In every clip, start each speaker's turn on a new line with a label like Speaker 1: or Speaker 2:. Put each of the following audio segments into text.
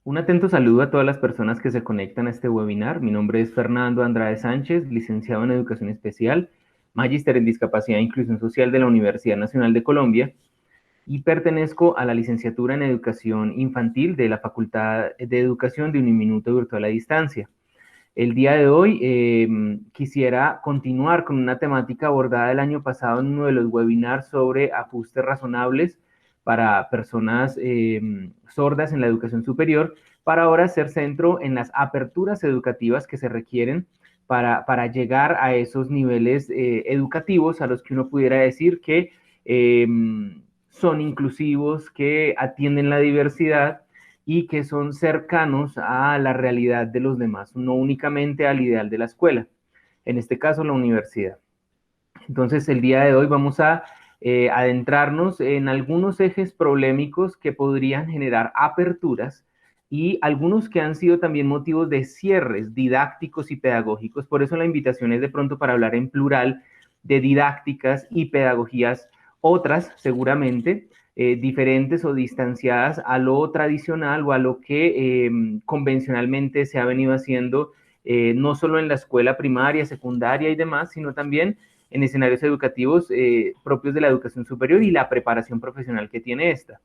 Speaker 1: Un atento saludo a todas las personas que se conectan a este webinar. Mi nombre es Fernando Andrade Sánchez, licenciado en Educación Especial, magíster en Discapacidad e Inclusión Social de la Universidad Nacional de Colombia y pertenezco a la licenciatura en Educación Infantil de la Facultad de Educación de Uniminuto Virtual a Distancia. El día de hoy quisiera continuar con una temática abordada el año pasado en uno de los webinars sobre ajustes razonables para personas sordas en la educación superior, para ahora hacer centro en las aperturas educativas que se requieren para llegar a esos niveles educativos a los que uno pudiera decir que son inclusivos, que atienden la diversidad y que son cercanos a la realidad de los demás, no únicamente al ideal de la escuela, en este caso la universidad. Entonces, el día de hoy vamos a adentrarnos en algunos ejes problemáticos que podrían generar aperturas y algunos que han sido también motivos de cierres didácticos y pedagógicos. Por eso la invitación es de pronto para hablar en plural de didácticas y pedagogías otras, seguramente, diferentes o distanciadas a lo tradicional o a lo que convencionalmente se ha venido haciendo, no solo en la escuela primaria, secundaria y demás, sino también en escenarios educativos propios de la educación superior y la preparación profesional que tiene esta.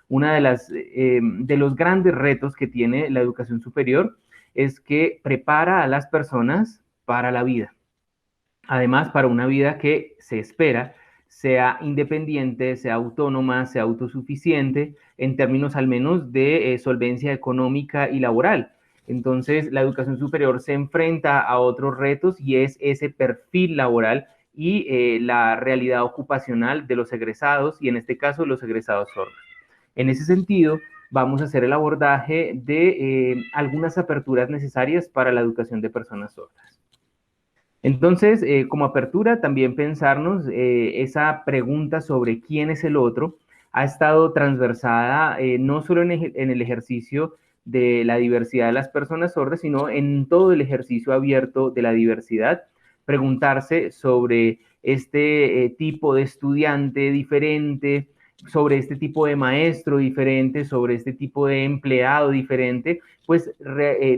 Speaker 1: Una de los grandes retos que tiene la educación superior es que prepara a las personas para la vida. Además, para una vida que se espera sea independiente, sea autónoma, sea autosuficiente, en términos al menos de solvencia económica y laboral. Entonces, la educación superior se enfrenta a otros retos y es ese perfil laboral y la realidad ocupacional de los egresados y en este caso los egresados sordos. En ese sentido, vamos a hacer el abordaje de algunas aperturas necesarias para la educación de personas sordas. Entonces, como apertura, también pensarnos esa pregunta sobre quién es el otro ha estado transversada no solo en el ejercicio de la diversidad de las personas sordas, sino en todo el ejercicio abierto de la diversidad. Preguntarse sobre este tipo de estudiante diferente, sobre este tipo de maestro diferente, sobre este tipo de empleado diferente, pues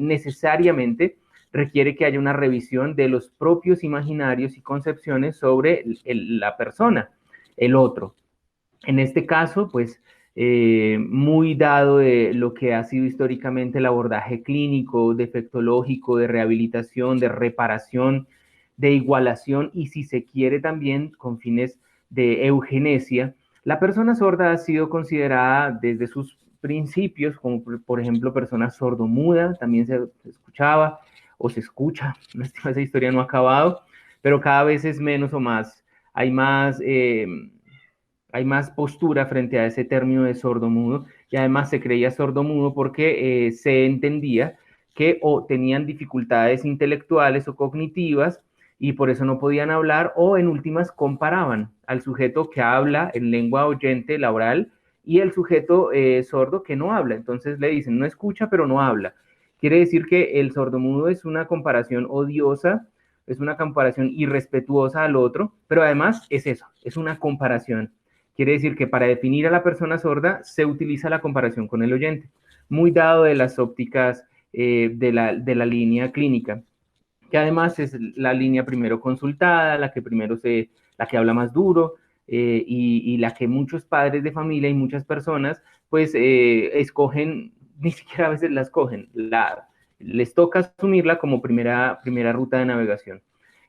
Speaker 1: necesariamente requiere que haya una revisión de los propios imaginarios y concepciones sobre la persona, el otro. En este caso, pues, muy dado de lo que ha sido históricamente el abordaje clínico, defectológico, de rehabilitación, de reparación, de igualación y si se quiere también con fines de eugenesia, la persona sorda ha sido considerada desde sus principios, como por ejemplo persona sordomuda, también se escuchaba o se escucha, esa historia no ha acabado, pero cada vez es menos o más, hay más hay más postura frente a ese término de sordomudo y además se creía sordomudo porque se entendía que o tenían dificultades intelectuales o cognitivas y por eso no podían hablar o en últimas comparaban al sujeto que habla en lengua oyente, la oral, y el sujeto sordo que no habla. Entonces le dicen, no escucha pero no habla. Quiere decir que el sordomudo es una comparación odiosa, es una comparación irrespetuosa al otro, pero además es eso, es una comparación. Quiere decir que para definir a la persona sorda se utiliza la comparación con el oyente, muy dado de las ópticas de la línea clínica, que además es la línea primero consultada, la que habla más duro y la que muchos padres de familia y muchas personas pues escogen, ni siquiera a veces la escogen, les toca asumirla como primera ruta de navegación.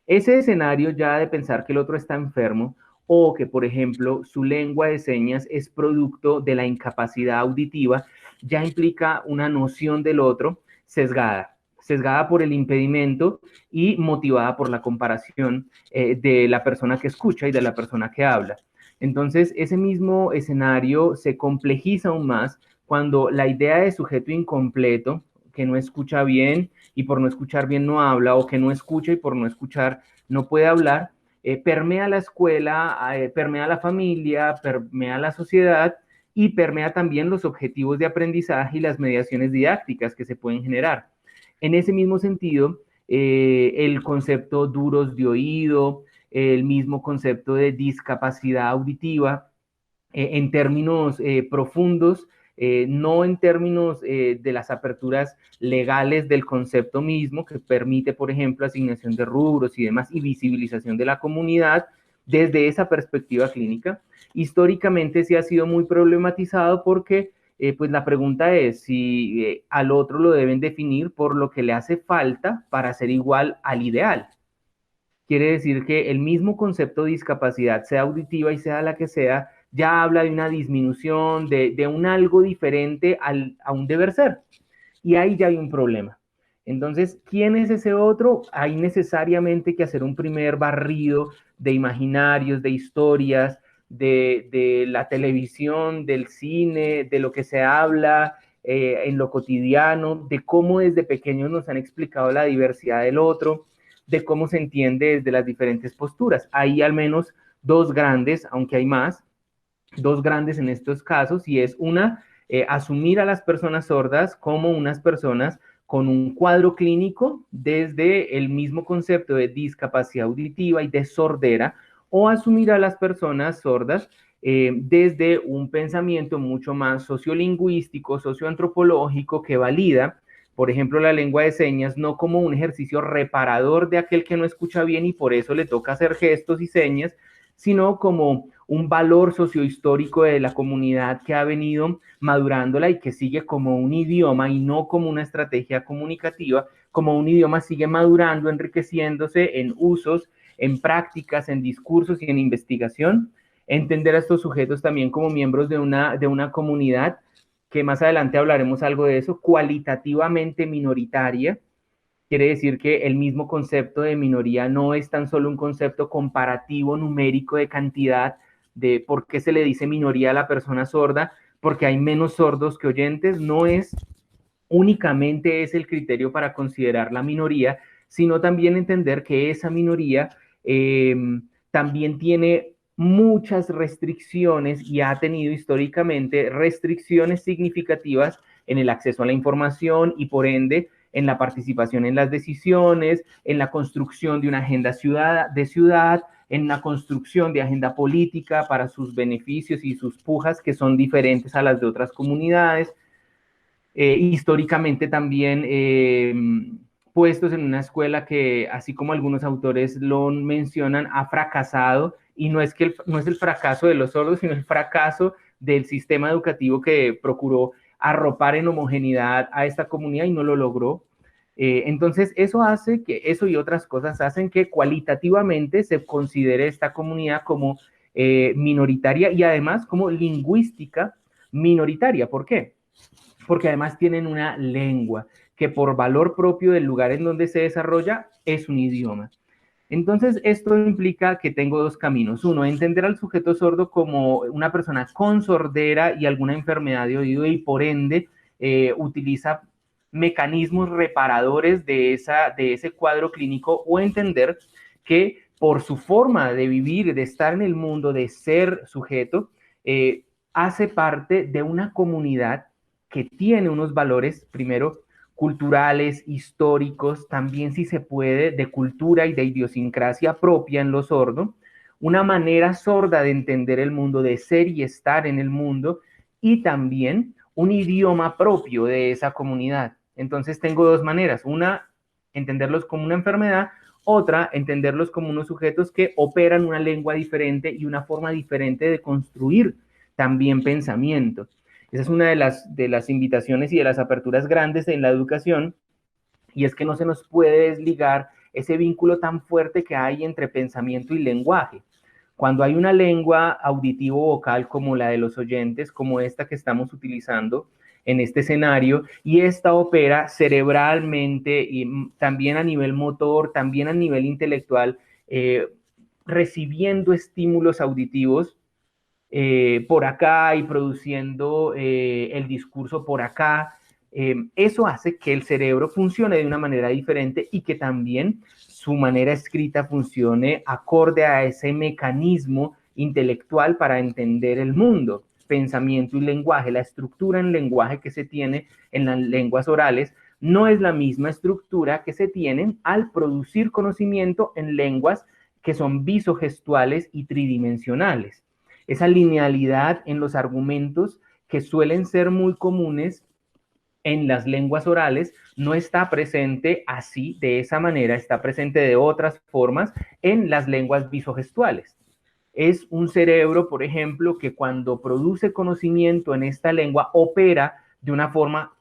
Speaker 1: Ese escenario ya de pensar que el otro está enfermo o que, por ejemplo, su lengua de señas es producto de la incapacidad auditiva, ya implica una noción del otro sesgada, sesgada por el impedimento y motivada por la comparación de la persona que escucha y de la persona que habla. Entonces, ese mismo escenario se complejiza aún más cuando la idea de sujeto incompleto, que no escucha bien y por no escuchar bien no habla, o que no escucha y por no escuchar no puede hablar, permea la escuela, permea la familia, permea la sociedad y permea también los objetivos de aprendizaje y las mediaciones didácticas que se pueden generar. En ese mismo sentido, el concepto duros de oído, el mismo concepto de discapacidad auditiva, en términos profundos, no en términos de las aperturas legales del concepto mismo, que permite, por ejemplo, asignación de rubros y demás, y visibilización de la comunidad desde esa perspectiva clínica. Históricamente sí ha sido muy problematizado porque pues la pregunta es si al otro lo deben definir por lo que le hace falta para ser igual al ideal. Quiere decir que el mismo concepto de discapacidad, sea auditiva y sea la que sea, ya habla de una disminución, de un algo diferente a un deber ser. Y ahí ya hay un problema. Entonces, ¿quién es ese otro? Hay necesariamente que hacer un primer barrido de imaginarios, de historias, de la televisión, del cine, de lo que se habla en lo cotidiano, de cómo desde pequeños nos han explicado la diversidad del otro, de cómo se entiende desde las diferentes posturas. Hay al menos dos grandes, aunque hay más, dos grandes en estos casos, y es una, asumir a las personas sordas como unas personas con un cuadro clínico desde el mismo concepto de discapacidad auditiva y de sordera, o asumir a las personas sordas desde un pensamiento mucho más sociolingüístico, socioantropológico, que valida, por ejemplo, la lengua de señas no como un ejercicio reparador de aquel que no escucha bien y por eso le toca hacer gestos y señas, sino como un valor sociohistórico de la comunidad que ha venido madurándola y que sigue como un idioma y no como una estrategia comunicativa, como un idioma sigue madurando, enriqueciéndose en usos, en prácticas, en discursos y en investigación. Entender a estos sujetos también como miembros de una comunidad, que más adelante hablaremos algo de eso, cualitativamente minoritaria. Quiere decir que el mismo concepto de minoría no es tan solo un concepto comparativo, numérico, de cantidad, de por qué se le dice minoría a la persona sorda, porque hay menos sordos que oyentes, no es únicamente es el criterio para considerar la minoría, sino también entender que esa minoría eh, también tiene muchas restricciones y ha tenido históricamente restricciones significativas en el acceso a la información y por ende en la participación en las decisiones, en la construcción de una agenda de ciudad, en la construcción de agenda política para sus beneficios y sus pujas que son diferentes a las de otras comunidades. Históricamente también puestos en una escuela que, así como algunos autores lo mencionan, ha fracasado, y no es el fracaso de los sordos, sino el fracaso del sistema educativo que procuró arropar en homogeneidad a esta comunidad y no lo logró. Entonces, eso y otras cosas hacen que cualitativamente se considere esta comunidad como minoritaria y además como lingüística minoritaria. ¿Por qué? Porque además tienen una lengua que por valor propio del lugar en donde se desarrolla es un idioma. Entonces, esto implica que tengo dos caminos. Uno, entender al sujeto sordo como una persona con sordera y alguna enfermedad de oído y por ende utiliza mecanismos reparadores de ese cuadro clínico, o entender que por su forma de vivir, de estar en el mundo, de ser sujeto, hace parte de una comunidad que tiene unos valores, primero, culturales, históricos, también si se puede, de cultura y de idiosincrasia propia en lo sordo, una manera sorda de entender el mundo, de ser y estar en el mundo, y también un idioma propio de esa comunidad. Entonces tengo dos maneras, una, entenderlos como una enfermedad, otra, entenderlos como unos sujetos que operan una lengua diferente y una forma diferente de construir también pensamiento. Esa es una de las invitaciones y de las aperturas grandes en la educación, y es que no se nos puede desligar ese vínculo tan fuerte que hay entre pensamiento y lenguaje. Cuando hay una lengua auditivo-vocal como la de los oyentes, como esta que estamos utilizando en este escenario, y esta opera cerebralmente y también a nivel motor, también a nivel intelectual, recibiendo estímulos auditivos por acá y produciendo el discurso por acá. Eso hace que el cerebro funcione de una manera diferente y que también su manera escrita funcione acorde a ese mecanismo intelectual para entender el mundo, pensamiento y lenguaje. La estructura en lenguaje que se tiene en las lenguas orales no es la misma estructura que se tiene al producir conocimiento en lenguas que son visogestuales y tridimensionales. Esa linealidad en los argumentos que suelen ser muy comunes en las lenguas orales, no está presente así, de esa manera, está presente de otras formas en las lenguas visogestuales. Es un cerebro, por ejemplo, que cuando produce conocimiento en esta lengua opera de una forma,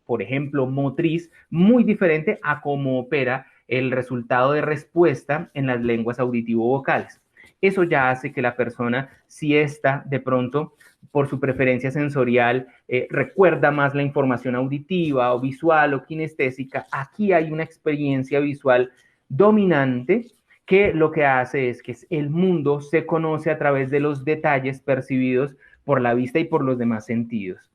Speaker 1: por ejemplo, motriz, muy diferente a cómo opera el resultado de respuesta en las lenguas auditivo-vocales. Eso ya hace que la persona, si está de pronto por su preferencia sensorial, recuerda más la información auditiva o visual o kinestésica, aquí hay una experiencia visual dominante que lo que hace es que el mundo se conoce a través de los detalles percibidos por la vista y por los demás sentidos,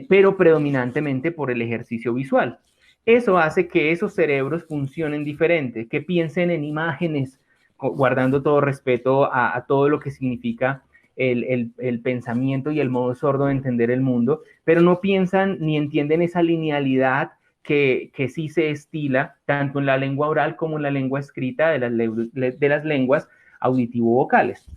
Speaker 1: pero predominantemente por el ejercicio visual. Eso hace que esos cerebros funcionen diferente, que piensen en imágenes, guardando todo respeto a todo lo que significa el pensamiento y el modo sordo de entender el mundo, pero no piensan ni entienden esa linealidad que sí se estila tanto en la lengua oral como en la lengua escrita de las lenguas auditivo-vocales.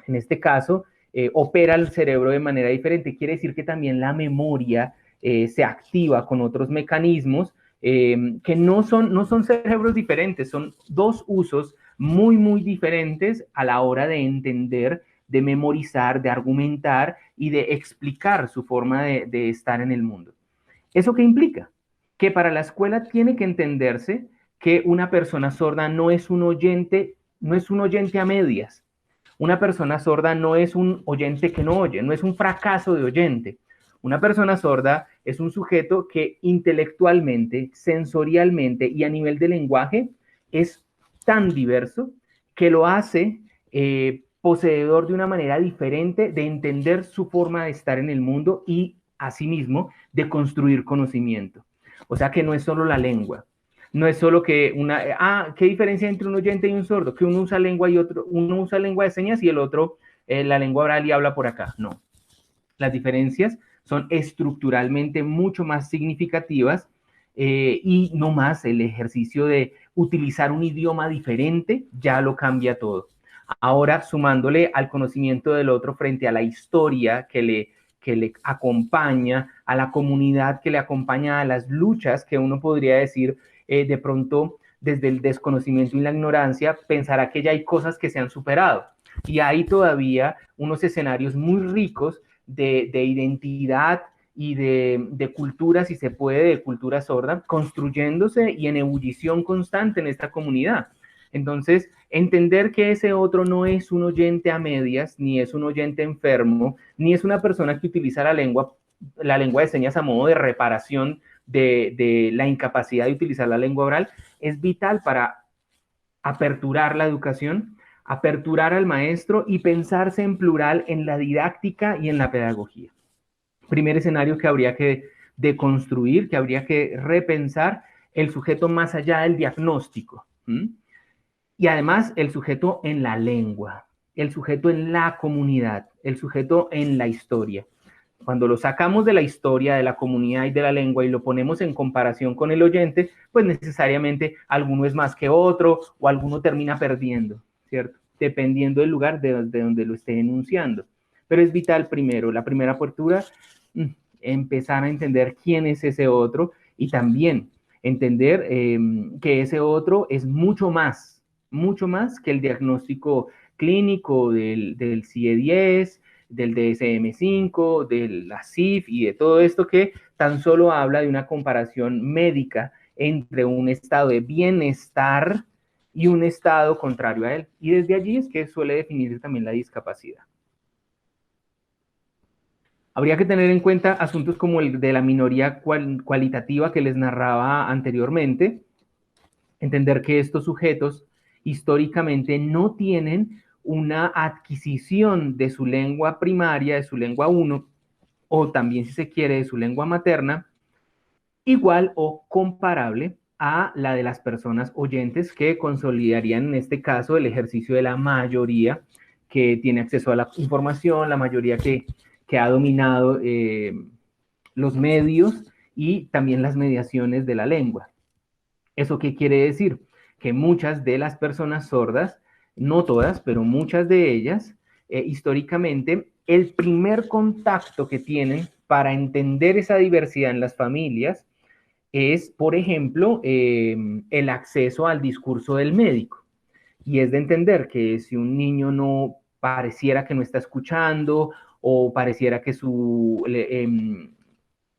Speaker 1: En este caso, opera el cerebro de manera diferente. Quiere decir que también la memoria se activa con otros mecanismos que no son cerebros diferentes, son dos usos muy, muy diferentes a la hora de entender, de memorizar, de argumentar y de explicar su forma de estar en el mundo. ¿Eso qué implica? Que para la escuela tiene que entenderse que una persona sorda no es un oyente a medias. Una persona sorda no es un oyente que no oye, no es un fracaso de oyente. Una persona sorda es un sujeto que intelectualmente, sensorialmente y a nivel de lenguaje es tan diverso que lo hace poseedor de una manera diferente de entender su forma de estar en el mundo y asimismo de construir conocimiento. O sea que no es solo la lengua, no es solo que ¿qué diferencia entre un oyente y un sordo? Que uno usa lengua y uno usa lengua de señas y el otro la lengua oral y habla por acá. No. Las diferencias son estructuralmente mucho más significativas y no más el ejercicio de utilizar un idioma diferente ya lo cambia todo. Ahora, sumándole al conocimiento del otro frente a la historia que le acompaña, a la comunidad que le acompaña, a las luchas que uno podría decir de pronto desde el desconocimiento y la ignorancia, pensará que ya hay cosas que se han superado. Y hay todavía unos escenarios muy ricos de identidad y de cultura, si se puede, de cultura sorda, construyéndose y en ebullición constante en esta comunidad. Entonces, entender que ese otro no es un oyente a medias, ni es un oyente enfermo, ni es una persona que utiliza la lengua de señas a modo de reparación de la incapacidad de utilizar la lengua oral, es vital para aperturar la educación, aperturar al maestro y pensarse en plural en la didáctica y en la pedagogía. Primer escenario que habría que deconstruir, que habría que repensar el sujeto más allá del diagnóstico. Y además el sujeto en la lengua, el sujeto en la comunidad, el sujeto en la historia. Cuando lo sacamos de la historia, de la comunidad y de la lengua y lo ponemos en comparación con el oyente, pues necesariamente alguno es más que otro o alguno termina perdiendo, ¿cierto? Dependiendo del lugar de donde lo esté enunciando. Pero es vital primero, la primera apertura, empezar a entender quién es ese otro y también entender que ese otro es mucho más que el diagnóstico clínico del CIE-10, del DSM-5, de la CIF y de todo esto que tan solo habla de una comparación médica entre un estado de bienestar y un estado contrario a él. Y desde allí es que suele definirse también la discapacidad. Habría que tener en cuenta asuntos como el de la minoría cualitativa que les narraba anteriormente, entender que estos sujetos históricamente no tienen una adquisición de su lengua primaria, de su lengua 1, o también si se quiere de su lengua materna, igual o comparable a la de las personas oyentes que consolidarían en este caso el ejercicio de la mayoría que tiene acceso a la información, la mayoría que ha dominado los medios y también las mediaciones de la lengua. ¿Eso qué quiere decir? Que muchas de las personas sordas, no todas, pero muchas de ellas, históricamente, el primer contacto que tienen para entender esa diversidad en las familias es, por ejemplo, el acceso al discurso del médico. Y es de entender que si un niño no pareciera que no está escuchando o pareciera que su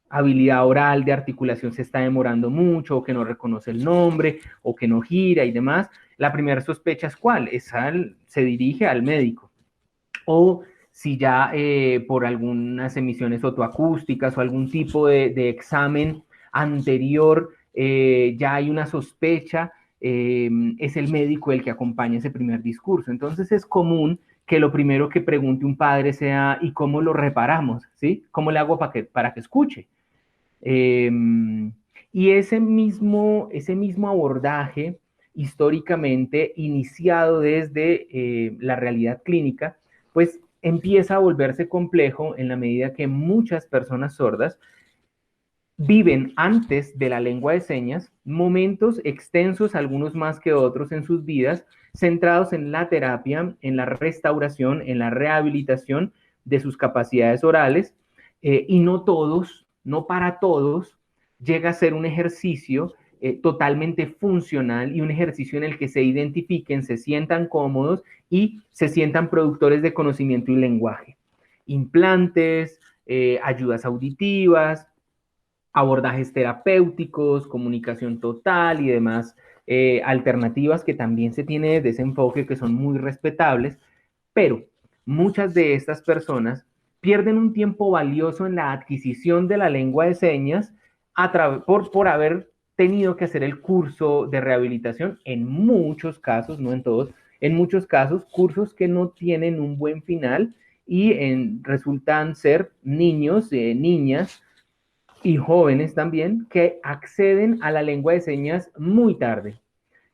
Speaker 1: habilidad oral de articulación se está demorando mucho, o que no reconoce el nombre, o que no gira y demás, la primera sospecha es cuál, se dirige al médico. O si ya por algunas emisiones otoacústicas o algún tipo de examen anterior ya hay una sospecha, es el médico el que acompaña ese primer discurso. Entonces es común que lo primero que pregunte un padre sea, ¿y cómo lo reparamos? ¿Sí? ¿Cómo le hago para que escuche? Eh, y ese mismo abordaje históricamente iniciado desde la realidad clínica, pues empieza a volverse complejo en la medida que muchas personas sordas viven antes de la lengua de señas momentos extensos, algunos más que otros en sus vidas, centrados en la terapia, en la restauración, en la rehabilitación de sus capacidades orales, y no todos, no para todos, llega a ser un ejercicio totalmente funcional y un ejercicio en el que se identifiquen, se sientan cómodos y se sientan productores de conocimiento y lenguaje. Implantes, ayudas auditivas, abordajes terapéuticos, comunicación total y demás alternativas que también se tiene desde ese enfoque que son muy respetables, pero muchas de estas personas pierden un tiempo valioso en la adquisición de la lengua de señas por haber tenido que hacer el curso de rehabilitación en muchos casos, no en todos, en muchos casos, cursos que no tienen un buen final y resultan ser niños, niñas y jóvenes también que acceden a la lengua de señas muy tarde.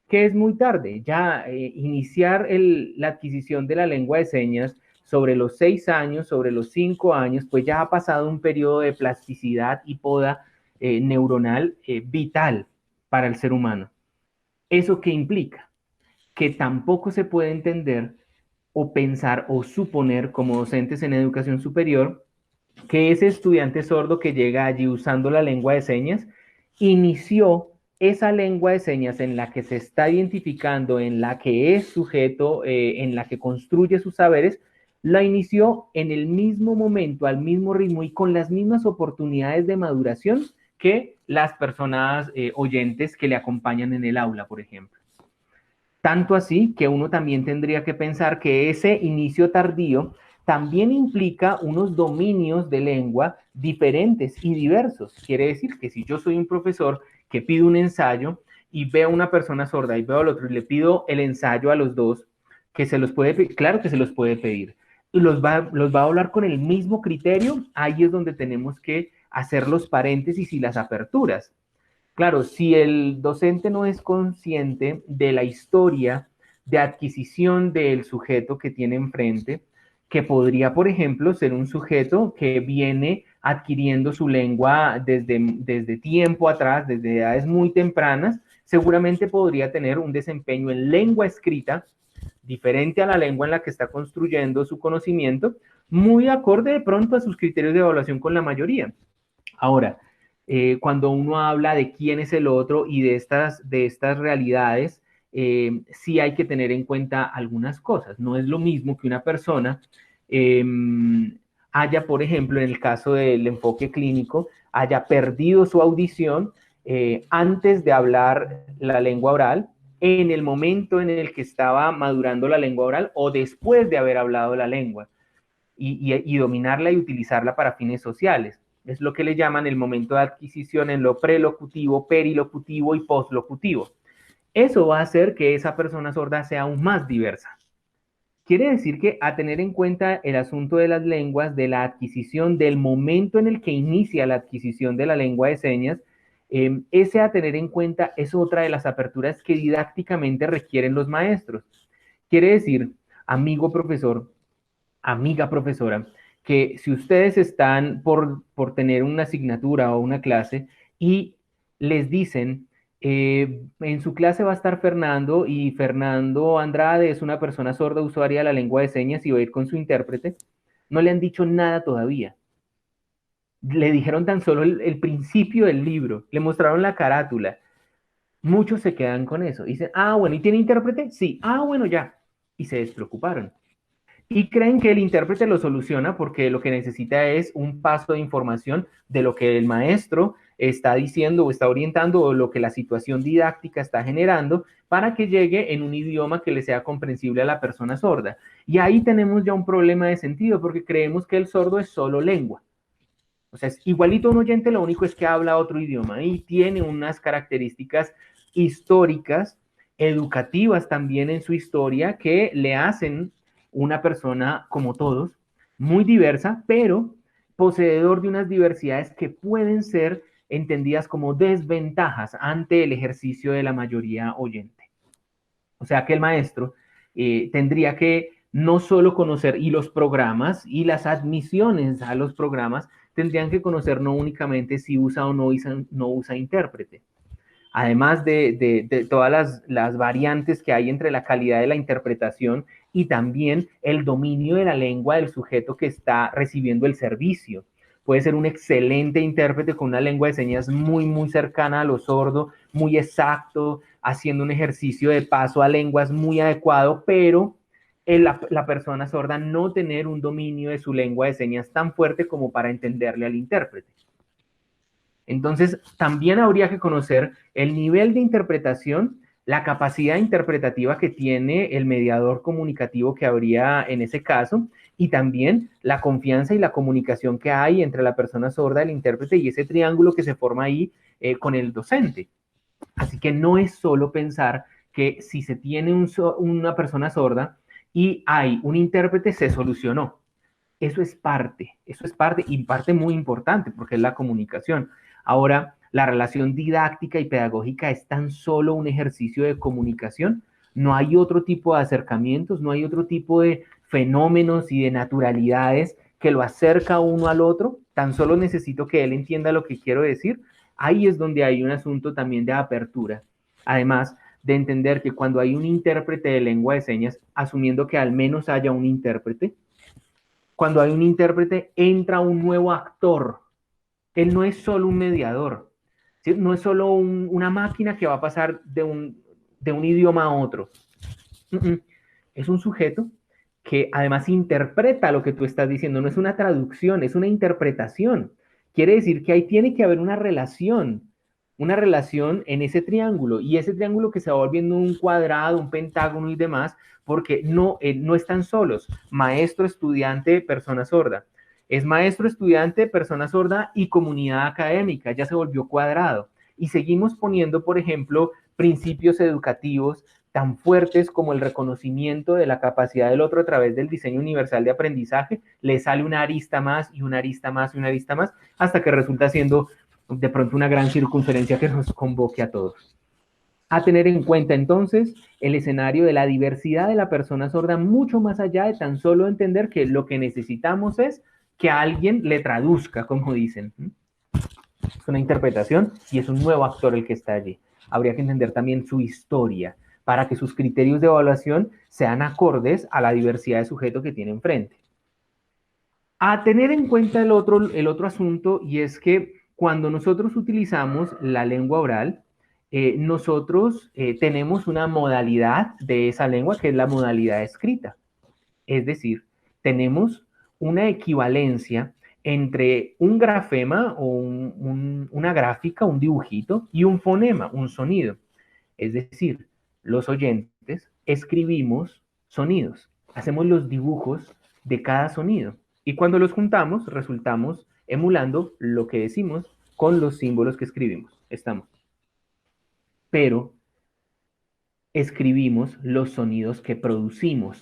Speaker 1: ¿Qué es muy tarde? Ya iniciar la adquisición de la lengua de señas sobre los 6 años, sobre los 5 años, pues ya ha pasado un periodo de plasticidad y poda neuronal vital para el ser humano. ¿Eso qué implica? Que tampoco se puede entender o pensar o suponer como docentes en educación superior que ese estudiante sordo que llega allí usando la lengua de señas inició esa lengua de señas en la que se está identificando, en la que es sujeto, en la que construye sus saberes, la inició en el mismo momento, al mismo ritmo y con las mismas oportunidades de maduración que las personas oyentes que le acompañan en el aula, por ejemplo. Tanto así que uno también tendría que pensar que ese inicio tardío también implica unos dominios de lengua diferentes y diversos. Quiere decir que si yo soy un profesor que pido un ensayo y veo a una persona sorda y veo al otro y le pido el ensayo a los dos, que se los puede pedir, claro que se los puede pedir, y los va a hablar con el mismo criterio, ahí es donde tenemos que hacer los paréntesis y las aperturas. Claro, si el docente no es consciente de la historia de adquisición del sujeto que tiene enfrente, que podría, por ejemplo, ser un sujeto que viene adquiriendo su lengua desde tiempo atrás, desde edades muy tempranas, seguramente podría tener un desempeño en lengua escrita diferente a la lengua en la que está construyendo su conocimiento, muy acorde de pronto a sus criterios de evaluación con la mayoría. Ahora, cuando uno habla de quién es el otro y de estas realidades, sí hay que tener en cuenta algunas cosas. No es lo mismo que una persona eh, haya, por ejemplo, en el caso del enfoque clínico, haya perdido su audición antes de hablar la lengua oral, en el momento en el que estaba madurando la lengua oral o después de haber hablado la lengua y dominarla y utilizarla para fines sociales. Es lo que le llaman el momento de adquisición en lo prelocutivo, perilocutivo y postlocutivo. Eso va a hacer que esa persona sorda sea aún más diversa. Quiere decir que a tener en cuenta el asunto de las lenguas, de la adquisición, del momento en el que inicia la adquisición de la lengua de señas, ese a tener en cuenta es otra de las aperturas que didácticamente requieren los maestros. Quiere decir, amigo profesor, amiga profesora, que si ustedes están por tener una asignatura o una clase y les dicen, en su clase va a estar Fernando y Fernando Andrade es una persona sorda usuaria de la lengua de señas y va a ir con su intérprete, no le han dicho nada todavía. Le dijeron tan solo el principio del libro, le mostraron la carátula. Muchos se quedan con eso. Dicen, ah, bueno, ¿y tiene intérprete? Sí, ah, bueno, ya. Y se despreocuparon. Y creen que el intérprete lo soluciona porque lo que necesita es un paso de información de lo que el maestro está diciendo o está orientando o lo que la situación didáctica está generando para que llegue en un idioma que le sea comprensible a la persona sorda. Y ahí tenemos ya un problema de sentido porque creemos que el sordo es solo lengua. O sea, es igualito a un oyente, lo único es que habla otro idioma y tiene unas características históricas, educativas también en su historia, que le hacen una persona como todos, muy diversa, pero poseedor de unas diversidades que pueden ser entendidas como desventajas ante el ejercicio de la mayoría oyente. O sea que el maestro tendría que no solo conocer y los programas y las admisiones a los programas tendrían que conocer no únicamente si usa o no usa intérprete. Además de todas las variantes que hay entre la calidad de la interpretación y también el dominio de la lengua del sujeto que está recibiendo el servicio. Puede ser un excelente intérprete con una lengua de señas muy, muy cercana a lo sordo, muy exacto, haciendo un ejercicio de paso a lenguas muy adecuado, pero la persona sorda no tener un dominio de su lengua de señas tan fuerte como para entenderle al intérprete. Entonces, también habría que conocer el nivel de interpretación, la capacidad interpretativa que tiene el mediador comunicativo que habría en ese caso, y también la confianza y la comunicación que hay entre la persona sorda, el intérprete y ese triángulo que se forma ahí con el docente. Así que no es solo pensar que si se tiene una persona sorda y hay un intérprete, se solucionó. Eso es parte y parte muy importante porque es la comunicación. Ahora, la relación didáctica y pedagógica es tan solo un ejercicio de comunicación. No hay otro tipo de acercamientos, no hay otro tipo de fenómenos y de naturalidades que lo acerca uno al otro. Tan solo necesito que él entienda lo que quiero decir. Ahí es donde hay un asunto también de apertura. Además de entender que cuando hay un intérprete de lengua de señas, asumiendo que al menos haya un intérprete, cuando hay un intérprete, entra un nuevo actor. Él no es solo un mediador, ¿sí? No es solo una máquina que va a pasar de un idioma a otro. Es un sujeto que además interpreta lo que tú estás diciendo. No es una traducción, es una interpretación. Quiere decir que ahí tiene que haber una relación en ese triángulo, y ese triángulo que se va volviendo un cuadrado, un pentágono y demás, porque no están solos, maestro, estudiante, persona sorda. Es maestro, estudiante, persona sorda y comunidad académica, ya se volvió cuadrado. Y seguimos poniendo, por ejemplo, principios educativos tan fuertes como el reconocimiento de la capacidad del otro a través del diseño universal de aprendizaje, le sale una arista más y una arista más y una arista más, hasta que resulta siendo de pronto una gran circunferencia que nos convoque a todos. A tener en cuenta entonces el escenario de la diversidad de la persona sorda, mucho más allá de tan solo entender que lo que necesitamos es que alguien le traduzca, como dicen. Es una interpretación y es un nuevo actor el que está allí. Habría que entender también su historia para que sus criterios de evaluación sean acordes a la diversidad de sujeto que tiene enfrente. A tener en cuenta el otro asunto, y es que cuando nosotros utilizamos la lengua oral, nosotros tenemos una modalidad de esa lengua que es la modalidad escrita. Es decir, tenemos una equivalencia entre un grafema o una gráfica, un dibujito, y un fonema, un sonido. Es decir, los oyentes escribimos sonidos, hacemos los dibujos de cada sonido. Y cuando los juntamos, resultamos emulando lo que decimos con los símbolos que escribimos. Estamos. Pero escribimos los sonidos que producimos,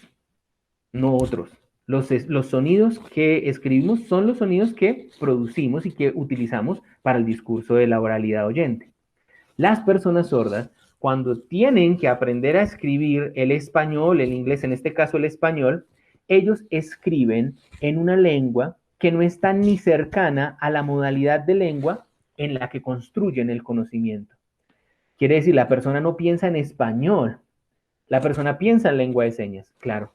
Speaker 1: no otros. Los sonidos que escribimos son los sonidos que producimos y que utilizamos para el discurso de la oralidad oyente. Las personas sordas, cuando tienen que aprender a escribir el español, el inglés, en este caso el español, ellos escriben en una lengua que no está ni cercana a la modalidad de lengua en la que construyen el conocimiento. Quiere decir, la persona no piensa en español, la persona piensa en lengua de señas, claro.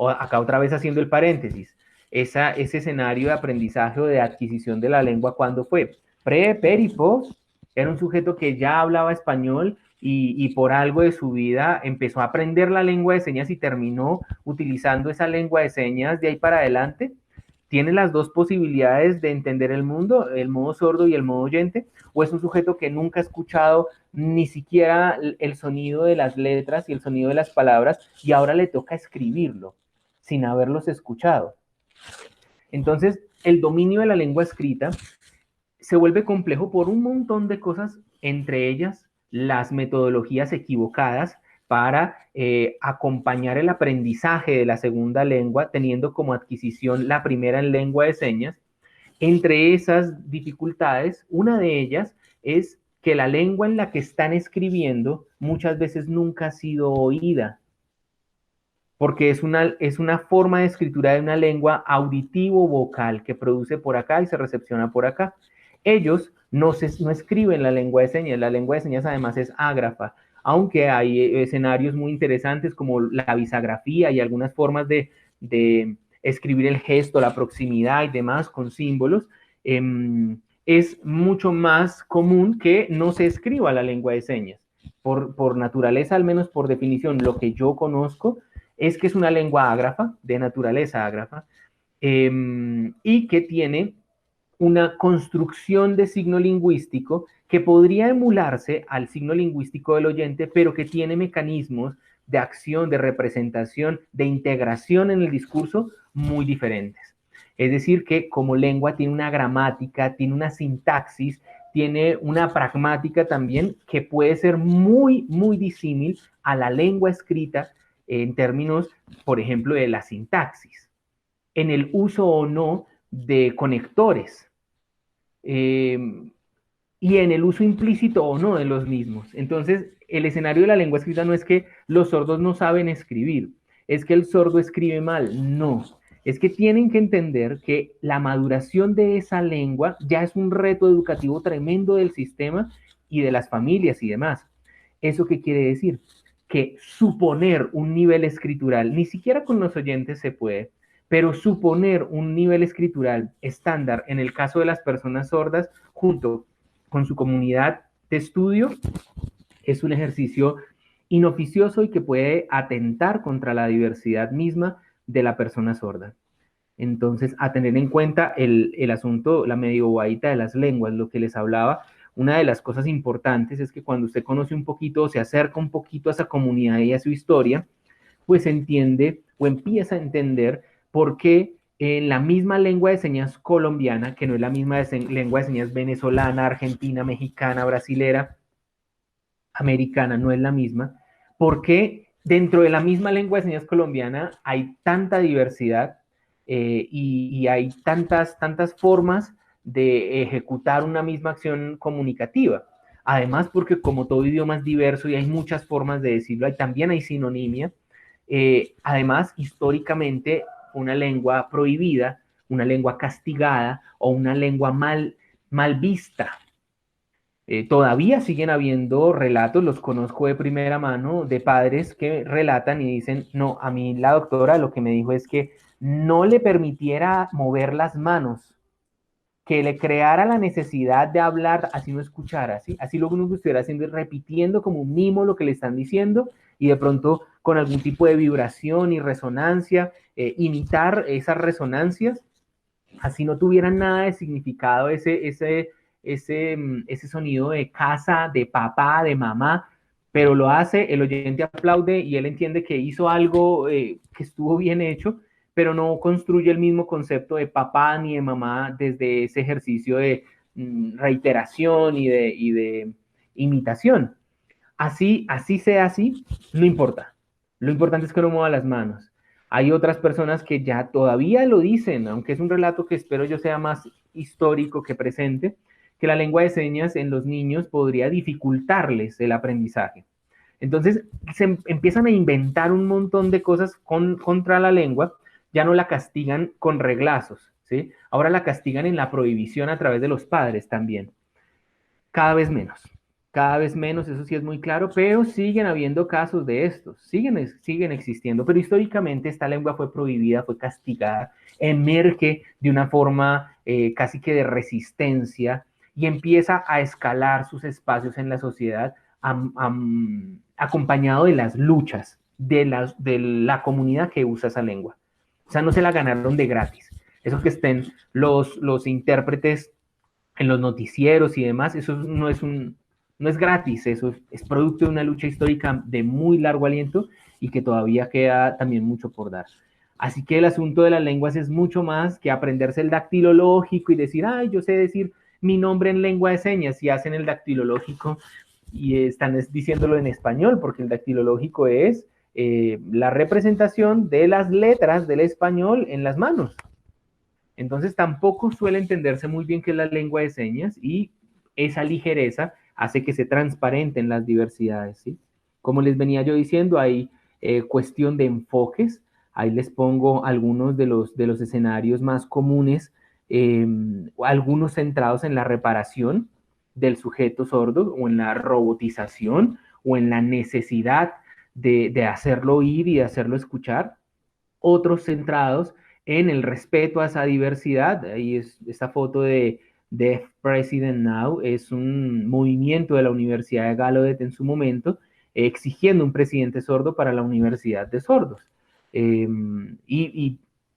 Speaker 1: O acá otra vez haciendo el paréntesis. ese escenario de aprendizaje o de adquisición de la lengua, ¿cuándo fue? Pre-Péripos era un sujeto que ya hablaba español y por algo de su vida empezó a aprender la lengua de señas y terminó utilizando esa lengua de señas de ahí para adelante. Tiene las dos posibilidades de entender el mundo, el modo sordo y el modo oyente, o es un sujeto que nunca ha escuchado ni siquiera el sonido de las letras y el sonido de las palabras y ahora le toca escribirlo sin haberlos escuchado. Entonces, el dominio de la lengua escrita se vuelve complejo por un montón de cosas, entre ellas las metodologías equivocadas para acompañar el aprendizaje de la segunda lengua, teniendo como adquisición la primera en lengua de señas. Entre esas dificultades, una de ellas es que la lengua en la que están escribiendo muchas veces nunca ha sido oída, porque es una forma de escritura de una lengua auditivo-vocal que produce por acá y se recepciona por acá. Ellos no escriben la lengua de señas además es ágrafa, aunque hay escenarios muy interesantes como la bisagrafía y algunas formas de escribir el gesto, la proximidad y demás con símbolos, es mucho más común que no se escriba la lengua de señas. Por naturaleza, al menos por definición, lo que yo conozco es que es una lengua ágrafa, de naturaleza ágrafa, y que tiene una construcción de signo lingüístico que podría emularse al signo lingüístico del oyente, pero que tiene mecanismos de acción, de representación, de integración en el discurso muy diferentes. Es decir, que como lengua tiene una gramática, tiene una sintaxis, tiene una pragmática también que puede ser muy, muy disímil a la lengua escrita en términos, por ejemplo, de la sintaxis, en el uso o no de conectores, eh, y en el uso implícito o no de los mismos. Entonces, el escenario de la lengua escrita no es que los sordos no saben escribir, es que el sordo escribe mal, no. Es que tienen que entender que la maduración de esa lengua ya es un reto educativo tremendo del sistema y de las familias y demás. ¿Eso qué quiere decir? Que suponer un nivel escritural, ni siquiera con los oyentes se puede, pero suponer un nivel escritural estándar en el caso de las personas sordas junto con su comunidad de estudio es un ejercicio inoficioso y que puede atentar contra la diversidad misma de la persona sorda. Entonces, a tener en cuenta el asunto, la medio bobadita de las lenguas, lo que les hablaba, una de las cosas importantes es que cuando usted conoce un poquito o se acerca un poquito a esa comunidad y a su historia, pues entiende o empieza a entender por qué en la misma lengua de señas colombiana, que no es la misma lengua de señas venezolana, argentina, mexicana, brasilera, americana, no es la misma, por qué dentro de la misma lengua de señas colombiana hay tanta diversidad y hay tantas formas de ejecutar una misma acción comunicativa. Además, porque como todo idioma es diverso y hay muchas formas de decirlo, también hay sinonimia. Además, históricamente, una lengua prohibida, una lengua castigada o una lengua mal vista. Todavía siguen habiendo relatos, los conozco de primera mano, de padres que relatan y dicen, no, a mí la doctora lo que me dijo es que no le permitiera mover las manos, que le creara la necesidad de hablar así no escuchara, ¿sí? Así lo único que estuviera haciendo es repitiendo como un mimo lo que le están diciendo y de pronto con algún tipo de vibración y resonancia, imitar esas resonancias, así no tuvieran nada de significado ese sonido de casa, de papá, de mamá, pero lo hace, el oyente aplaude y él entiende que hizo algo que estuvo bien hecho, pero no construye el mismo concepto de papá ni de mamá desde ese ejercicio de reiteración y de imitación. Así sea así, no importa. Lo importante es que no mueva las manos. Hay otras personas que ya todavía lo dicen, aunque es un relato que espero yo sea más histórico que presente, que la lengua de señas en los niños podría dificultarles el aprendizaje. Entonces se empiezan a inventar un montón de cosas contra la lengua, ya no la castigan con reglazos, ¿sí? Ahora la castigan en la prohibición a través de los padres también, cada vez menos. cada vez menos, eso sí es muy claro, pero siguen habiendo casos de estos, siguen existiendo, pero históricamente esta lengua fue prohibida, fue castigada, emerge de una forma casi que de resistencia y empieza a escalar sus espacios en la sociedad acompañado de las luchas de la comunidad que usa esa lengua. O sea, no se la ganaron de gratis. Eso que estén los intérpretes en los noticieros y demás, eso no es gratis, eso es producto de una lucha histórica de muy largo aliento y que todavía queda también mucho por dar. Así que el asunto de las lenguas es mucho más que aprenderse el dactilológico y decir, ay, yo sé decir mi nombre en lengua de señas, y hacen el dactilológico y están diciéndolo en español, porque el dactilológico es la representación de las letras del español en las manos. Entonces tampoco suele entenderse muy bien qué es la lengua de señas y esa ligereza hace que se transparenten las diversidades, ¿sí? Como les venía yo diciendo, hay cuestión de enfoques. Ahí les pongo algunos de los escenarios más comunes, algunos centrados en la reparación del sujeto sordo o en la robotización o en la necesidad de hacerlo oír y de hacerlo escuchar. Otros centrados en el respeto a esa diversidad. Ahí es esta foto de Deaf President Now, es un movimiento de la Universidad de Gallaudet en su momento, exigiendo un presidente sordo para la Universidad de Sordos.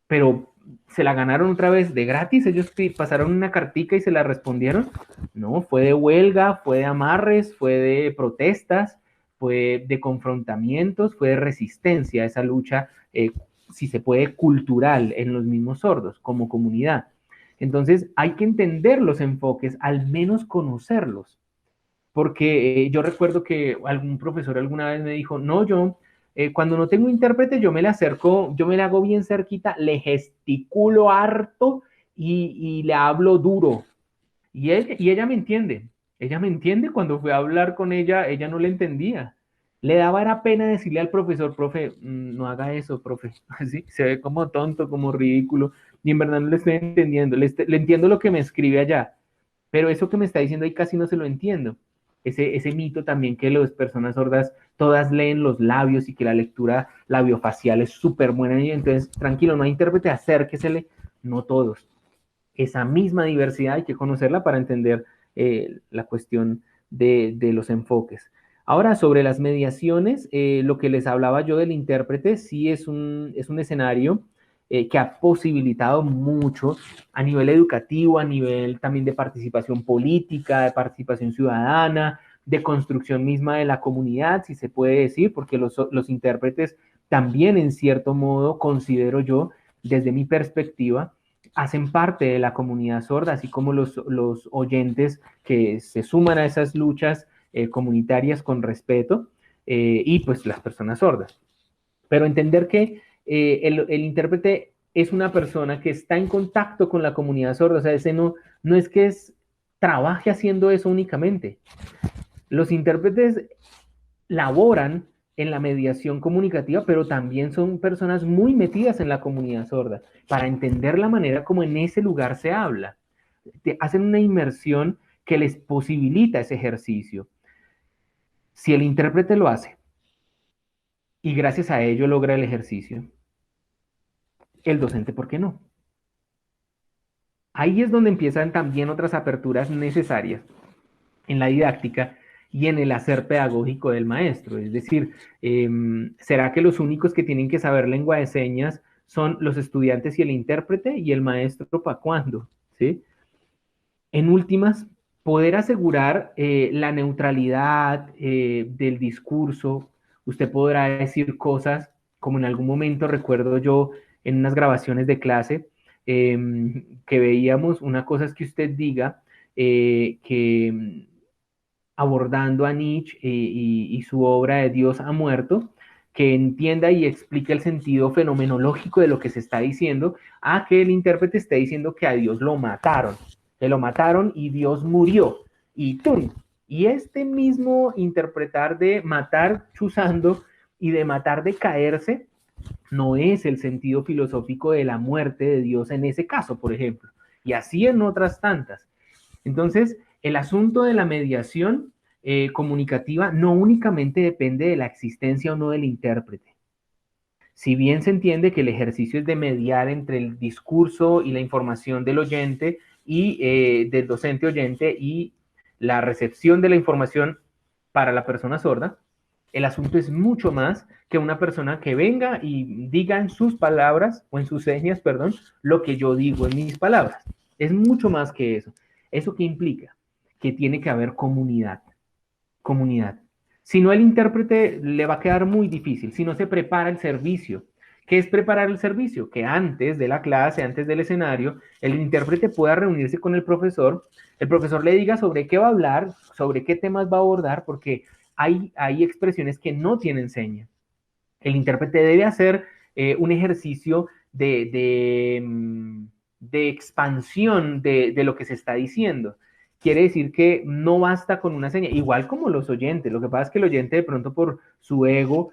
Speaker 1: Pero se la ganaron otra vez de gratis, ellos pasaron una cartica y se la respondieron. No, fue de huelga, fue de amarres, fue de protestas, fue de confrontamientos, fue de resistencia a esa lucha, si se puede, cultural en los mismos sordos como comunidad. Entonces hay que entender los enfoques, al menos conocerlos, porque yo recuerdo que algún profesor alguna vez me dijo, no, yo cuando no tengo intérprete yo me le acerco, yo me le hago bien cerquita, le gesticulo harto y le hablo duro. Y ella me entiende, cuando fui a hablar con ella no le entendía. Le daba era pena decirle al profesor, profe, no haga eso, profe. Así, se ve como tonto, como ridículo, y en verdad no le estoy entendiendo, le entiendo lo que me escribe allá, pero eso que me está diciendo ahí casi no se lo entiendo. Ese mito también que las personas sordas todas leen los labios y que la lectura labiofacial es súper buena, y entonces tranquilo, no hay intérprete, acérquesele, no todos. Esa misma diversidad hay que conocerla para entender la cuestión de los enfoques. Ahora, sobre las mediaciones, lo que les hablaba yo del intérprete, sí es un escenario que ha posibilitado mucho a nivel educativo, a nivel también de participación política, de participación ciudadana, de construcción misma de la comunidad, si se puede decir, porque los intérpretes también en cierto modo, considero yo, desde mi perspectiva, hacen parte de la comunidad sorda, así como los oyentes que se suman a esas luchas comunitarias con respeto, y pues las personas sordas. Pero entender que el intérprete es una persona que está en contacto con la comunidad sorda, o sea, ese no es que trabaje haciendo eso únicamente. Los intérpretes laboran en la mediación comunicativa, pero también son personas muy metidas en la comunidad sorda, para entender la manera como en ese lugar se habla. Hacen una inmersión que les posibilita ese ejercicio. Si el intérprete lo hace y gracias a ello logra el ejercicio, el docente, ¿por qué no? Ahí es donde empiezan también otras aperturas necesarias en la didáctica y en el hacer pedagógico del maestro. Es decir, ¿será que los únicos que tienen que saber lengua de señas son los estudiantes y el intérprete, y el maestro para cuándo? ¿Sí? En últimas, poder asegurar la neutralidad del discurso. Usted podrá decir cosas como en algún momento recuerdo yo en unas grabaciones de clase, que veíamos, una cosa es que usted diga que abordando a Nietzsche y su obra de Dios ha muerto, que entienda y explique el sentido fenomenológico de lo que se está diciendo, a que el intérprete esté diciendo que a Dios lo mataron, que lo mataron y Dios murió, y ¡tum! Y este mismo interpretar de matar chuzando y de matar de caerse, no es el sentido filosófico de la muerte de Dios en ese caso, por ejemplo, y así en otras tantas. Entonces, el asunto de la mediación comunicativa no únicamente depende de la existencia o no del intérprete. Si bien se entiende que el ejercicio es de mediar entre el discurso y la información del oyente y del docente oyente y la recepción de la información para la persona sorda, el asunto es mucho más que una persona que venga y diga en sus palabras, o en sus señas, perdón, lo que yo digo en mis palabras. Es mucho más que eso. ¿Eso qué implica? Que tiene que haber comunidad. Comunidad. Si no, el intérprete le va a quedar muy difícil, si no se prepara el servicio. ¿Qué es preparar el servicio? Que antes de la clase, antes del escenario, el intérprete pueda reunirse con el profesor le diga sobre qué va a hablar, sobre qué temas va a abordar, porque hay expresiones que no tienen seña. El intérprete debe hacer un ejercicio de expansión de lo que se está diciendo. Quiere decir que no basta con una seña, igual como los oyentes. Lo que pasa es que el oyente de pronto por su ego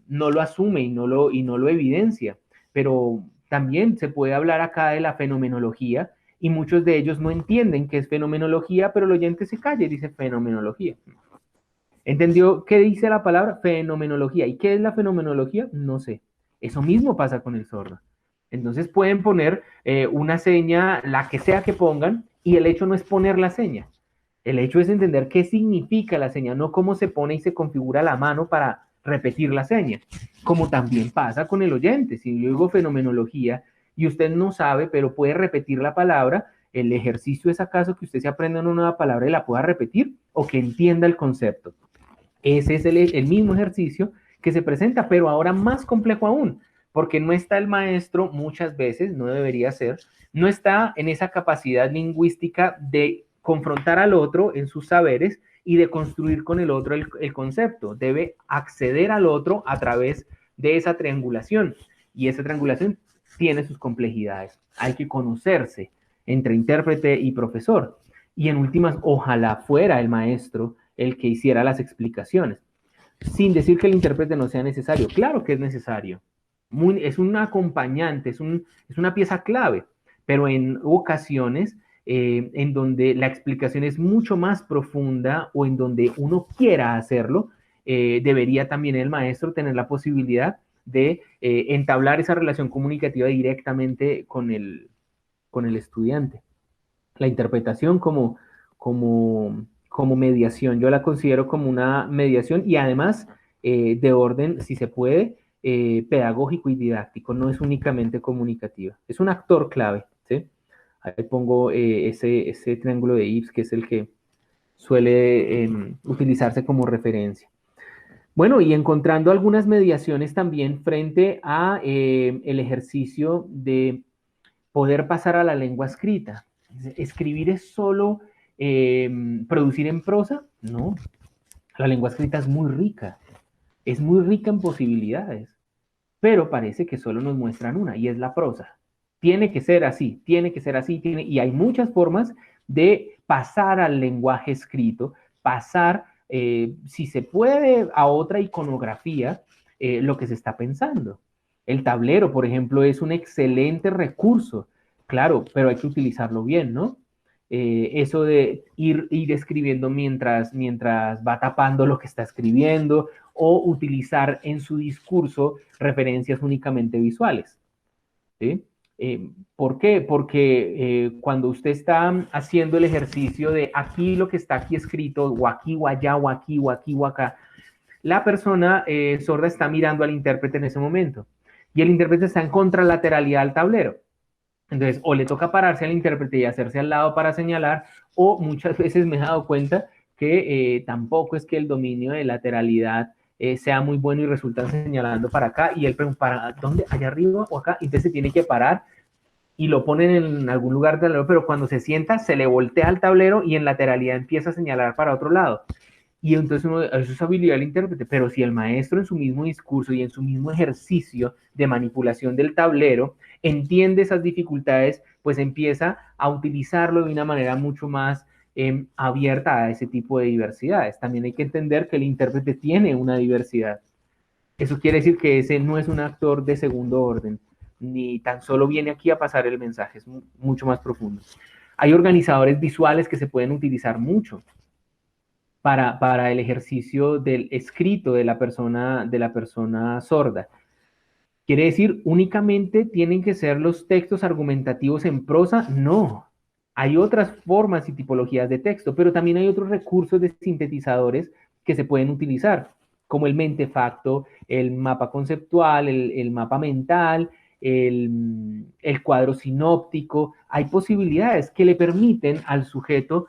Speaker 1: no lo asume y no lo evidencia. Pero también se puede hablar acá de la fenomenología y muchos de ellos no entienden qué es fenomenología, pero el oyente se calla y dice fenomenología. ¿Entendió qué dice la palabra? Fenomenología. ¿Y qué es la fenomenología? No sé. Eso mismo pasa con el sordo. Entonces pueden poner una seña, la que sea que pongan, y el hecho no es poner la seña. El hecho es entender qué significa la seña, no cómo se pone y se configura la mano para repetir la seña. Como también pasa con el oyente. Si yo digo fenomenología y usted no sabe, pero puede repetir la palabra, el ejercicio es acaso que usted se aprenda una nueva palabra y la pueda repetir o que entienda el concepto. Ese es el mismo ejercicio que se presenta, pero ahora más complejo aún, porque no está el maestro muchas veces, no debería ser, no está en esa capacidad lingüística de confrontar al otro en sus saberes y de construir con el otro el concepto. Debe acceder al otro a través de esa triangulación. Y esa triangulación tiene sus complejidades. Hay que conocerse entre intérprete y profesor. Y en últimas, ojalá fuera el maestro el que hiciera las explicaciones, sin decir que el intérprete no sea necesario. Claro que es necesario. Es un acompañante, es una pieza clave, pero en ocasiones en donde la explicación es mucho más profunda o en donde uno quiera hacerlo, debería también el maestro tener la posibilidad de entablar esa relación comunicativa directamente con el estudiante. La interpretación como mediación, yo la considero como una mediación y además de orden, si se puede, pedagógico y didáctico, no es únicamente comunicativa, es un actor clave, ¿sí? Ahí pongo ese triángulo de Ives, que es el que suele utilizarse como referencia. Bueno, y encontrando algunas mediaciones también frente a el ejercicio de poder pasar a la lengua escrita. ¿Escribir es solo producir en prosa? No, la lengua escrita es muy rica en posibilidades, pero parece que solo nos muestran una, y es la prosa. Tiene que ser así, tiene que ser así, y hay muchas formas de pasar al lenguaje escrito, pasar, si se puede, a otra iconografía, lo que se está pensando. El tablero, por ejemplo, es un excelente recurso, claro, pero hay que utilizarlo bien, ¿no? Eso de ir escribiendo mientras va tapando lo que está escribiendo o utilizar en su discurso referencias únicamente visuales. ¿Sí? ¿Por qué? Porque cuando usted está haciendo el ejercicio de aquí lo que está aquí escrito, o aquí o allá, o aquí o aquí o acá, la persona sorda está mirando al intérprete en ese momento y el intérprete está en contralateralidad al tablero. Entonces, o le toca pararse al intérprete y hacerse al lado para señalar, o muchas veces me he dado cuenta que tampoco es que el dominio de lateralidad sea muy bueno y resultan señalando para acá y él pregunta, ¿para dónde? ¿Allá arriba o acá? Entonces se tiene que parar y lo ponen en algún lugar del tablero, pero cuando se sienta se le voltea al tablero y en lateralidad empieza a señalar para otro lado. Y entonces eso es habilidad del intérprete, pero si el maestro en su mismo discurso y en su mismo ejercicio de manipulación del tablero entiende esas dificultades, pues empieza a utilizarlo de una manera mucho más abierta a ese tipo de diversidades. También hay que entender que el intérprete tiene una diversidad. Eso quiere decir que ese no es un actor de segundo orden, ni tan solo viene aquí a pasar el mensaje, es mucho más profundo. Hay organizadores visuales que se pueden utilizar mucho. para el ejercicio del escrito de la persona sorda. ¿Quiere decir únicamente tienen que ser los textos argumentativos en prosa? No. Hay otras formas y tipologías de texto, pero también hay otros recursos de sintetizadores que se pueden utilizar, como el mentefacto, el mapa conceptual, el mapa mental, el cuadro sinóptico. Hay posibilidades que le permiten al sujeto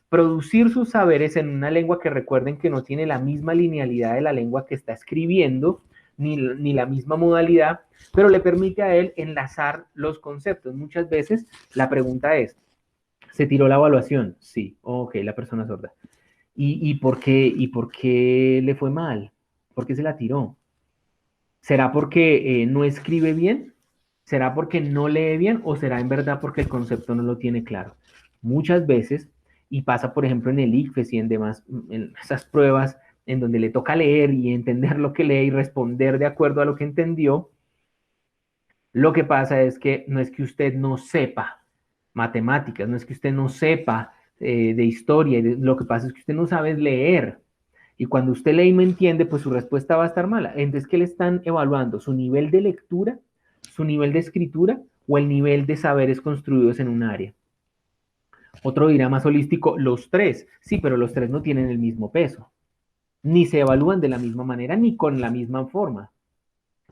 Speaker 1: producir sus saberes en una lengua que recuerden que no tiene la misma linealidad de la lengua que está escribiendo, ni la misma modalidad, pero le permite a él enlazar los conceptos. Muchas veces la pregunta es, ¿se tiró la evaluación? Sí, ok, la persona sorda. ¿Y por qué le fue mal? ¿Por qué se la tiró? ¿Será porque no escribe bien? ¿Será porque no lee bien? ¿O será en verdad porque el concepto no lo tiene claro? Muchas veces, y pasa por ejemplo en el ICFES y en demás, en esas pruebas en donde le toca leer y entender lo que lee y responder de acuerdo a lo que entendió, lo que pasa es que no es que usted no sepa matemáticas, no es que usted no sepa de historia, lo que pasa es que usted no sabe leer. Y cuando usted lee y no entiende, pues su respuesta va a estar mala. Entonces, ¿qué le están evaluando? ¿Su nivel de lectura, su nivel de escritura o el nivel de saberes construidos en un área? Otro dirá más holístico, los tres. Sí, pero los tres no tienen el mismo peso. Ni se evalúan de la misma manera, ni con la misma forma.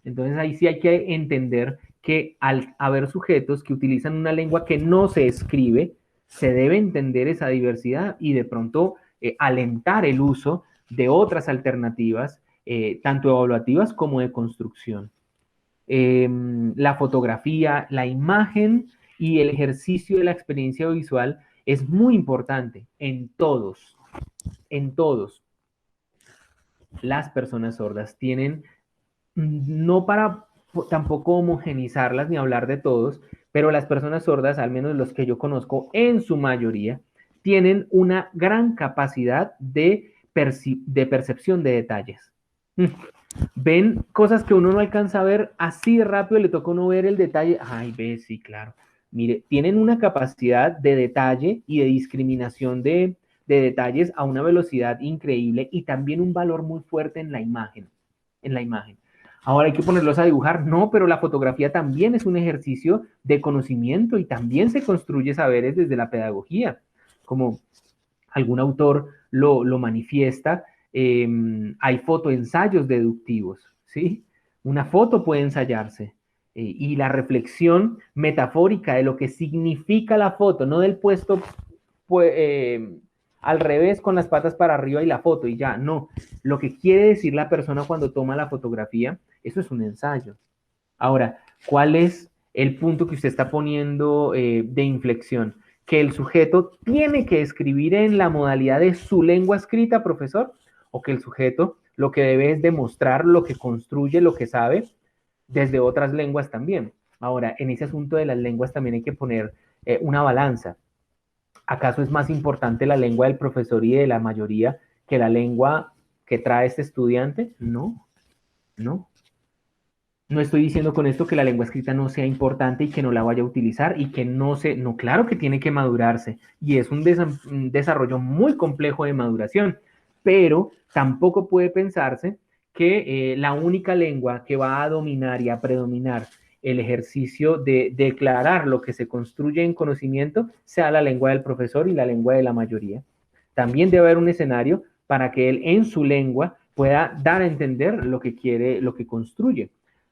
Speaker 1: Entonces ahí sí hay que entender que al haber sujetos que utilizan una lengua que no se escribe, se debe entender esa diversidad y de pronto alentar el uso de otras alternativas, tanto evaluativas como de construcción. La fotografía, la imagen y el ejercicio de la experiencia visual es muy importante en todos, en todos. Las personas sordas tienen, no para tampoco homogenizarlas ni hablar de todos, pero las personas sordas, al menos los que yo conozco en su mayoría, tienen una gran capacidad de percepción de detalles. Ven cosas que uno no alcanza a ver así de rápido, le toca a uno ver el detalle. Ay, ve, sí, claro. Mire, tienen una capacidad de detalle y de discriminación de detalles a una velocidad increíble y también un valor muy fuerte en la imagen. En la imagen. Ahora hay que ponerlos a dibujar, no, pero la fotografía también es un ejercicio de conocimiento y también se construye saberes desde la pedagogía, como algún autor lo manifiesta. Hay fotoensayos deductivos, ¿sí? Una foto puede ensayarse y la reflexión metafórica de lo que significa la foto, no del puesto pues, al revés con las patas para arriba y la foto y ya, no. Lo que quiere decir la persona cuando toma la fotografía, eso es un ensayo. Ahora, ¿cuál es el punto que usted está poniendo de inflexión? Que el sujeto tiene que escribir en la modalidad de su lengua escrita, profesor, o que el sujeto lo que debe es demostrar lo que construye, lo que sabe, desde otras lenguas también. Ahora, en ese asunto de las lenguas también hay que poner una balanza. ¿Acaso es más importante la lengua del profesor y de la mayoría que la lengua que trae este estudiante? No, no. No estoy diciendo con esto que la lengua escrita no sea importante y que no la vaya a utilizar y que no se, no, claro que tiene que madurarse y es un desarrollo muy complejo de maduración, pero tampoco puede pensarse que la única lengua que va a dominar y a predominar el ejercicio de declarar lo que se construye en conocimiento sea la lengua del profesor y la lengua de la mayoría. También debe haber un escenario para que él en su lengua pueda dar a entender lo que quiere, lo que construye.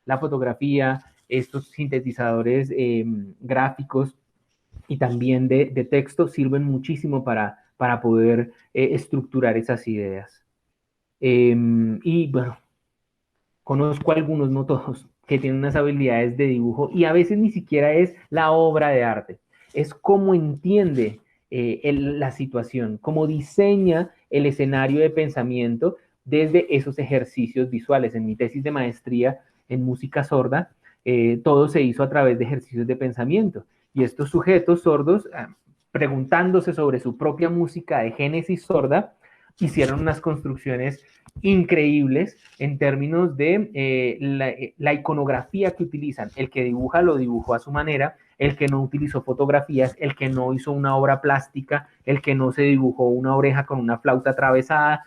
Speaker 1: La fotografía, estos sintetizadores gráficos y también de texto sirven muchísimo para poder estructurar esas ideas. Y bueno, conozco algunos, no todos, que tienen unas habilidades de dibujo y a veces ni siquiera es la obra de arte, es cómo entiende la situación, cómo diseña el escenario de pensamiento desde esos ejercicios visuales. En mi tesis de maestría en música sorda, todo se hizo a través de ejercicios de pensamiento y estos sujetos sordos, preguntándose sobre su propia música de génesis sorda, hicieron unas construcciones increíbles en términos de la iconografía que utilizan. El que dibuja lo dibujó a su manera, el que no utilizó fotografías, el que no hizo una obra plástica, el que no se dibujó una oreja con una flauta atravesada.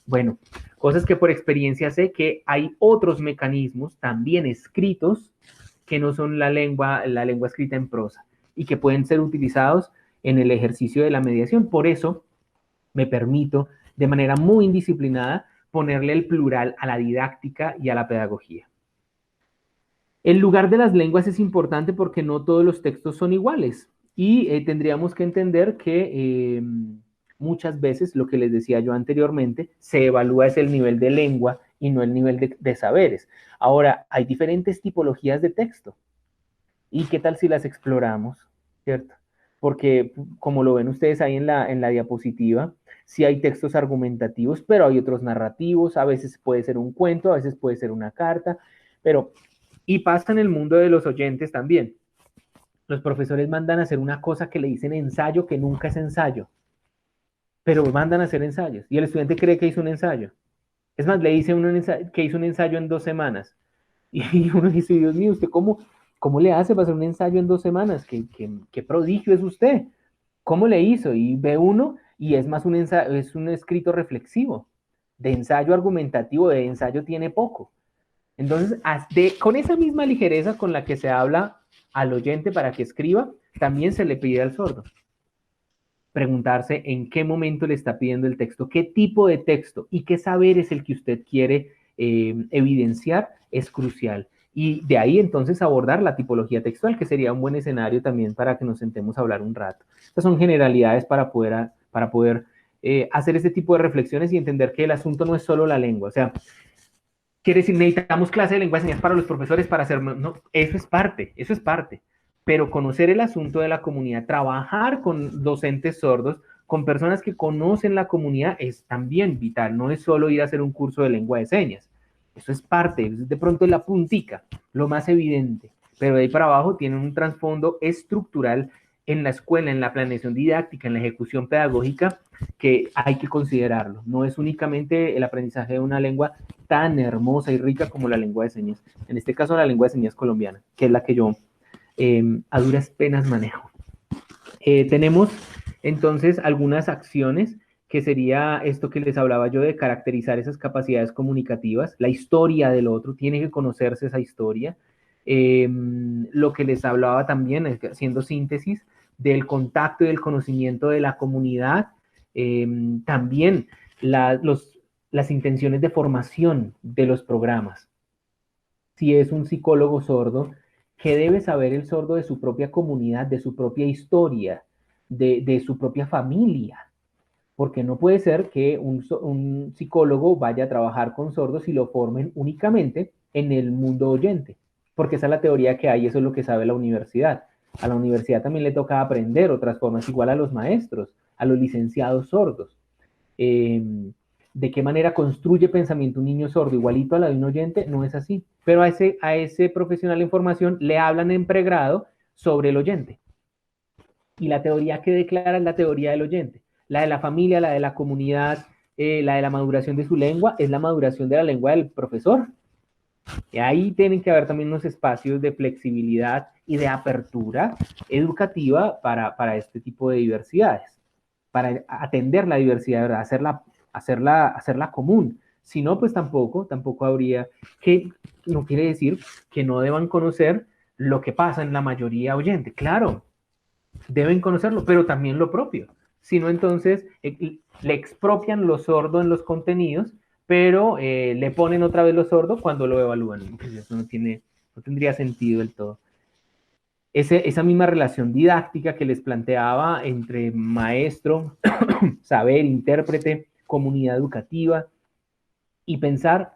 Speaker 1: Bueno, cosas que por experiencia sé que hay otros mecanismos también escritos que no son la lengua escrita en prosa y que pueden ser utilizados en el ejercicio de la mediación. Por eso me permito, de manera muy indisciplinada, ponerle el plural a la didáctica y a la pedagogía. El lugar de las lenguas es importante porque no todos los textos son iguales y tendríamos que entender que muchas veces, lo que les decía yo anteriormente, se evalúa es el nivel de lengua y no el nivel de saberes. Ahora, hay diferentes tipologías de texto. ¿Y qué tal si las exploramos? ¿Cierto? Porque como lo ven ustedes ahí en la diapositiva, sí hay textos argumentativos, pero hay otros narrativos, a veces puede ser un cuento, a veces puede ser una carta, pero y pasa en el mundo de los oyentes también. Los profesores mandan a hacer una cosa que le dicen ensayo, que nunca es ensayo, pero mandan a hacer ensayos y el estudiante cree que hizo un ensayo. Es más, le dice uno que hizo un ensayo en 2 semanas y uno dice, Dios mío, ¿usted cómo le hace para hacer un ensayo en 2 semanas? ¿Qué prodigio es usted? ¿Cómo le hizo? Y ve uno y es más un ensayo, es un escrito reflexivo. De ensayo argumentativo, de ensayo tiene poco. Entonces, con esa misma ligereza con la que se habla al oyente para que escriba, también se le pide al sordo. Preguntarse en qué momento le está pidiendo el texto, qué tipo de texto y qué saber es el que usted quiere evidenciar es crucial. Y de ahí entonces abordar la tipología textual, que sería un buen escenario también para que nos sentemos a hablar un rato. Estas son generalidades para poder hacer este tipo de reflexiones y entender que el asunto no es solo la lengua. O sea, quiere decir, necesitamos clase de lengua de señas para los profesores para hacer... No, eso es parte. Pero conocer el asunto de la comunidad, trabajar con docentes sordos, con personas que conocen la comunidad, es también vital. No es solo ir a hacer un curso de lengua de señas. Eso es parte, de pronto es la puntica, lo más evidente. Pero de ahí para abajo tienen un trasfondo estructural en la escuela, en la planeación didáctica, en la ejecución pedagógica, que hay que considerarlo. No es únicamente el aprendizaje de una lengua tan hermosa y rica como la lengua de señas. En este caso, la lengua de señas colombiana, que es la que yo a duras penas manejo. Tenemos entonces algunas acciones que sería esto que les hablaba yo de caracterizar esas capacidades comunicativas, la historia del otro, tiene que conocerse esa historia. Lo que les hablaba también, haciendo síntesis, del contacto y del conocimiento de la comunidad, también las intenciones de formación de los programas. Si es un psicólogo sordo, ¿qué debe saber el sordo de su propia comunidad, de su propia historia, de su propia familia? Porque no puede ser que un psicólogo vaya a trabajar con sordos y lo formen únicamente en el mundo oyente, porque esa es la teoría que hay, eso es lo que sabe la universidad. A la universidad también le toca aprender otras formas, igual a los maestros, a los licenciados sordos. De qué manera construye pensamiento un niño sordo, igualito a la de un oyente, no es así. Pero a ese profesional en formación le hablan en pregrado sobre el oyente. Y la teoría que declara es la teoría del oyente. La de la familia, la de la comunidad, la de la maduración de su lengua, es la maduración de la lengua del profesor. Y ahí tienen que haber también unos espacios de flexibilidad y de apertura educativa para este tipo de diversidades, para atender la diversidad, ¿verdad? Hacerla común. Si no, pues tampoco habría, que no quiere decir que no deban conocer lo que pasa en la mayoría oyente. Claro, deben conocerlo, pero también lo propio. Si no, entonces le expropian lo sordo en los contenidos, pero le ponen otra vez lo sordo cuando lo evalúan. Pues eso no tendría sentido del todo. Esa misma relación didáctica que les planteaba entre maestro, saber, intérprete, comunidad educativa, y pensar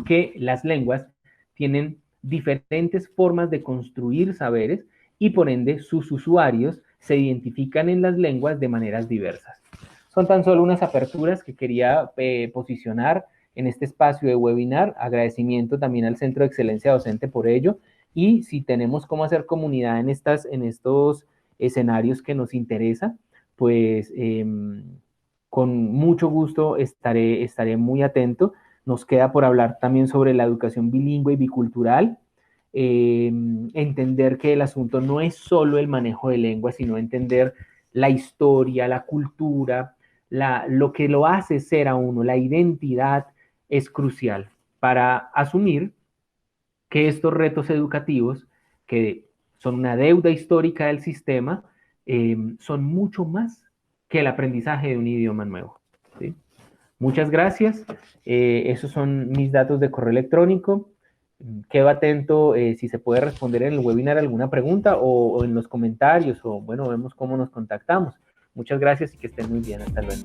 Speaker 1: que las lenguas tienen diferentes formas de construir saberes y por ende sus usuarios se identifican en las lenguas de maneras diversas. Son tan solo unas aperturas que quería posicionar en este espacio de webinar. Agradecimiento también al Centro de Excelencia Docente por ello. Y si tenemos cómo hacer comunidad en estos escenarios que nos interesa, pues con mucho gusto estaré muy atento. Nos queda por hablar también sobre la educación bilingüe y bicultural. Entender que el asunto no es solo el manejo de lengua, sino entender la historia, la cultura, lo que lo hace ser a uno, la identidad es crucial para asumir que estos retos educativos, que son una deuda histórica del sistema, son mucho más que el aprendizaje de un idioma nuevo. ¿Sí? Muchas gracias. Esos son mis datos de correo electrónico. Quedo atento si se puede responder en el webinar alguna pregunta o en los comentarios o bueno, vemos cómo nos contactamos. Muchas gracias y que estén muy bien. Hasta luego.